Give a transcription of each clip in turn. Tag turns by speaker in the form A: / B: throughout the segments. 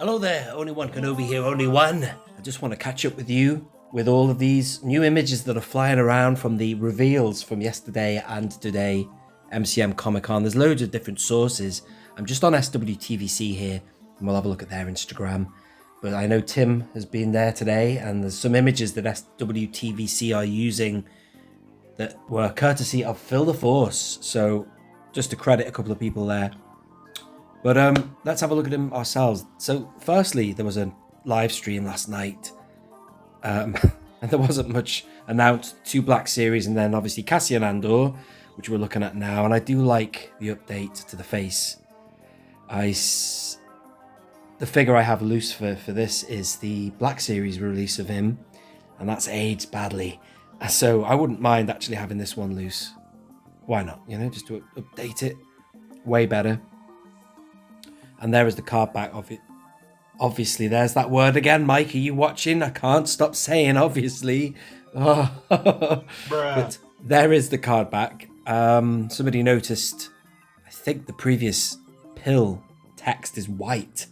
A: Hello there, only one Kenobi here, only one. I just want to catch up with you with all of these new images that are flying around from the reveals from yesterday and today, MCM Comic Con. There's loads of different sources. I'm just on SWTVC here, and we'll have a look at their Instagram. But I know Tim has been there today, and there's some images that SWTVC are using that were courtesy of Phil the Force. So just to credit a couple of people there. But let's have a look at him ourselves. So firstly, there was a live stream last night. And there wasn't much announced. 2 Black Series and then obviously Cassian Andor, which we're looking at now. And I do like the update to the face. The figure I have loose for this is the Black Series release of him. And that's aged badly. So I wouldn't mind actually having this one loose. Why not? You know, just to update it. Way better. And there is the card back of it. Obviously, there's that word again. Mike, are you watching? I can't stop saying obviously. Oh. But there is the card back. Somebody noticed, I think the previous pill text is white.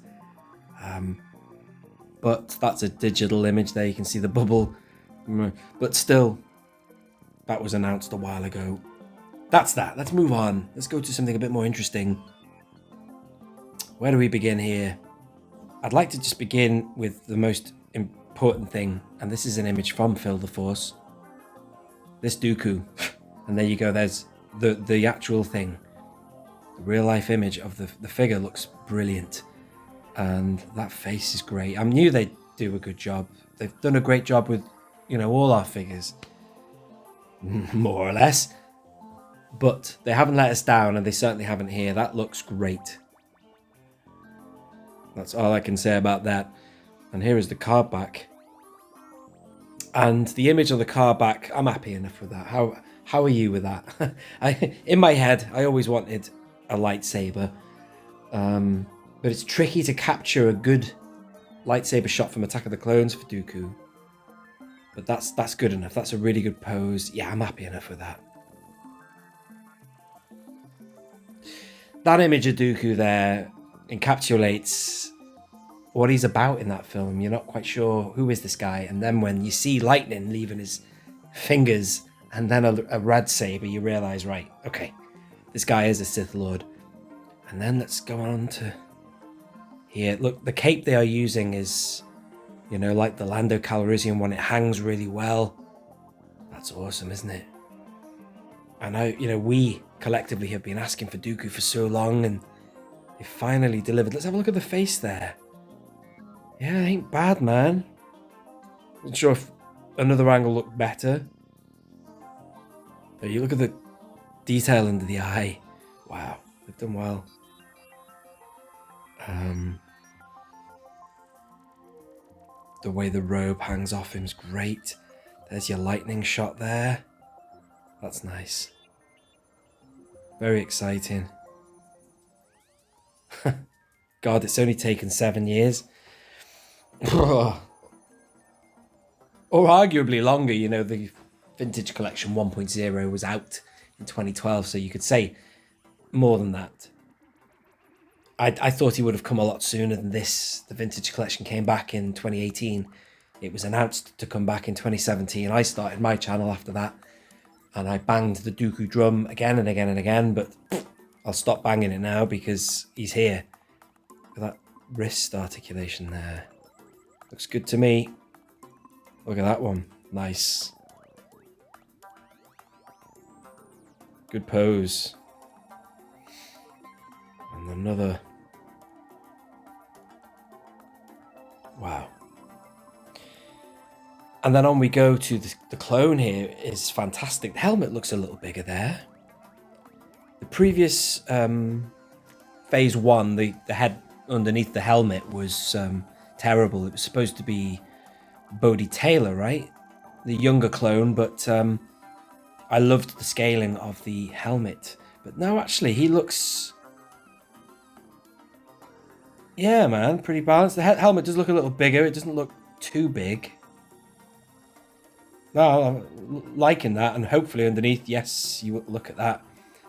A: But that's a digital image there. You can see the bubble. But still, that was announced a while ago. That's that. Let's move on. Let's go to something a bit more interesting. Where do we begin here? I'd like to just begin with the most important thing, and this is an image from Phil the Force. This Dooku, and there you go. There's the actual thing. The real life image of the figure looks brilliant, and that face is great. I knew they'd do a good job. They've done a great job with, you know, all our figures, more or less. But they haven't let us down, and they certainly haven't here. That looks great. That's all I can say about that. And here is the card back. And the image of the card back, I'm happy enough with that. How are you with that? In my head, I always wanted a lightsaber. But it's tricky to capture a good lightsaber shot from Attack of the Clones for Dooku. But that's good enough. That's a really good pose. Yeah, I'm happy enough with that. That image of Dooku there encapsulates what he's about in that film. You're not quite sure who is this guy, and then when you see lightning leaving his fingers and then a red saber, you realize, right, okay, this guy is a Sith Lord. And then let's go on to here. Look, the cape they are using is, you know, like the Lando Calrissian one. It hangs really well. That's awesome, isn't it? I know, you know, we collectively have been asking for Dooku for so long, and they finally delivered. Let's have a look at the face there. Yeah, it ain't bad, man. Not sure if another angle looked better. But you look at the detail under the eye. Wow, they've done well. The way the robe hangs off him is great. There's your lightning shot there. That's nice. Very exciting. God, it's only taken 7 years. Or arguably longer. You know, the Vintage Collection 1.0 was out in 2012, so you could say more than that. I thought he would have come a lot sooner than this. The Vintage Collection came back in 2018. It was announced to come back in 2017. I started my channel after that, and I banged the Dooku drum again and again and again, but I'll stop banging it now because he's here. Look at that wrist articulation there. Looks good to me. Look at that one. Nice. Good pose. And another. Wow. And then on we go to the clone here. Is fantastic. The helmet looks a little bigger there. The previous phase 1, the head underneath the helmet was terrible. It was supposed to be Bodhi Taylor, right? The younger clone, but I loved the scaling of the helmet. But no, actually, he looks... Yeah, man, pretty balanced. The helmet does look a little bigger. It doesn't look too big. No, I'm liking that. And hopefully underneath, yes, you look at that.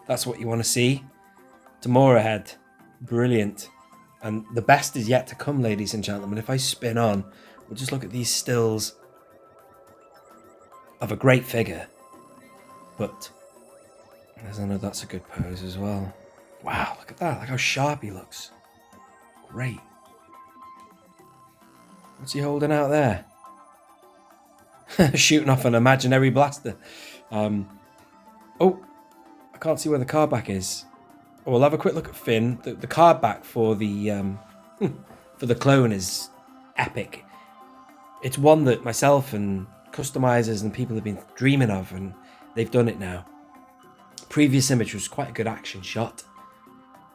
A: That's what you want to see. Tamora head. Brilliant. And the best is yet to come, ladies and gentlemen. If I spin on, we'll just look at these stills of a great figure. But I know that's a good pose as well. Wow, look at that. Look how sharp he looks. Great. What's he holding out there? Shooting off an imaginary blaster. Oh, I can't see where the card back is. Oh, we'll have a quick look at Finn. The card back for the for the clone is epic. It's one that myself and customizers and people have been dreaming of, and they've done it now. Previous image was quite a good action shot.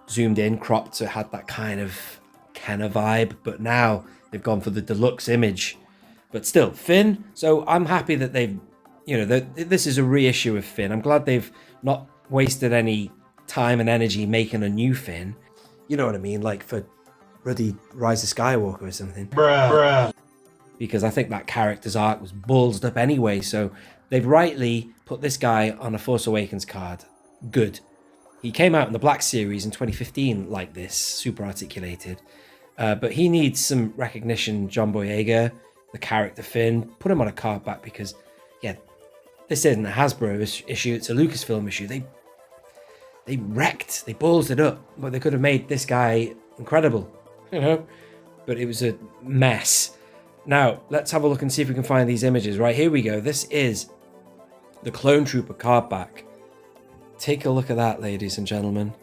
A: Zoomed in, cropped, so it had that kind of Kenner vibe, but now they've gone for the deluxe image. But still, Finn. So I'm happy that they've, this is a reissue of Finn. I'm glad they've not wasted any time and energy making a new Finn. You know what I mean? Like for bloody Rise of Skywalker or something. Bruh. Because I think that character's arc was ballsed up anyway. So they've rightly put this guy on a Force Awakens card. Good. He came out in the Black Series in 2015 like this, super articulated. But he needs some recognition, John Boyega, the character Finn. Put him on a card back because, yeah, this isn't a Hasbro issue, it's a Lucasfilm issue. They wrecked, they ballsed it up, but they could have made this guy incredible, But it was a mess. Now, let's have a look and see if we can find these images. Right, here we go. This is the Clone Trooper card back. Take a look at that, ladies and gentlemen.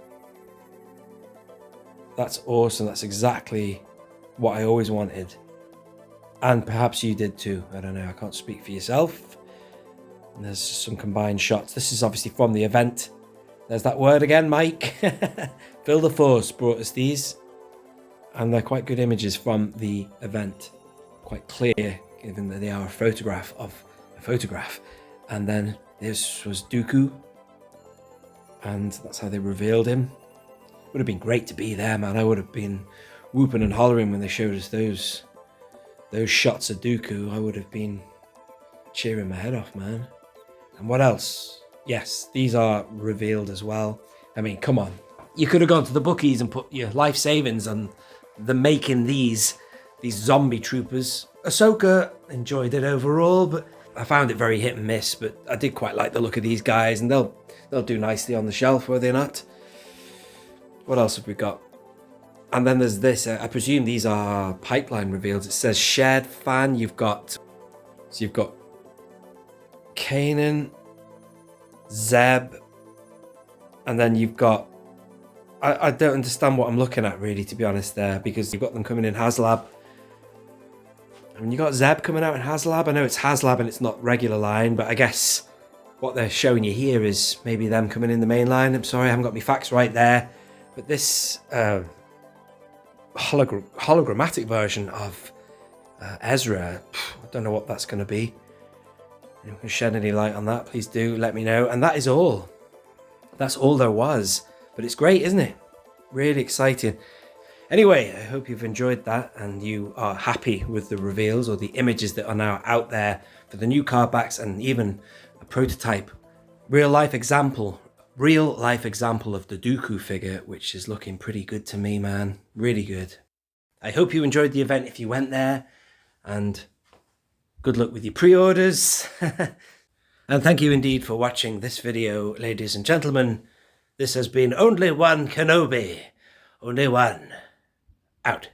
A: That's awesome. That's exactly what I always wanted. And perhaps you did too. I don't know. I can't speak for yourself. And there's some combined shots. This is obviously from the event. There's that word again, Mike. Phil the Force brought us these. And they're quite good images from the event. Quite clear, given that they are a photograph of a photograph. And then this was Dooku. And that's how they revealed him. Would have been great to be there, man. I would have been whooping and hollering when they showed us those shots of Dooku. I would have been cheering my head off, man. And what else? Yes, these are revealed as well. I mean, come on. You could have gone to the bookies and put your life savings on the making these zombie troopers. Ahsoka enjoyed it overall, but I found it very hit and miss. But I did quite like the look of these guys, and they'll do nicely on the shelf, will they not? What else have we got? And then there's this. I presume these are pipeline reveals. It says shared fan. You've got Kanan, Zeb, and then you've got. I don't understand what I'm looking at really, to be honest, there, because you've got them coming in HasLab. I mean, you got Zeb coming out in HasLab. I know it's HasLab and it's not regular line, but I guess what they're showing you here is maybe them coming in the main line. I'm sorry, I haven't got my facts right there. But this hologrammatic version of Ezra, I don't know what that's going to be. If you can shed any light on that, please do let me know. And that is all. That's all there was. But it's great, isn't it? Really exciting. Anyway, I hope you've enjoyed that and you are happy with the reveals or the images that are now out there for the new card backs and even a prototype, real life example of the Dooku figure, which is looking pretty good to me, man. Really good. I hope you enjoyed the event if you went there, and good luck with your pre-orders. And thank you indeed for watching this video, ladies and gentlemen. This has been Only One Kenobi. Only one. Out.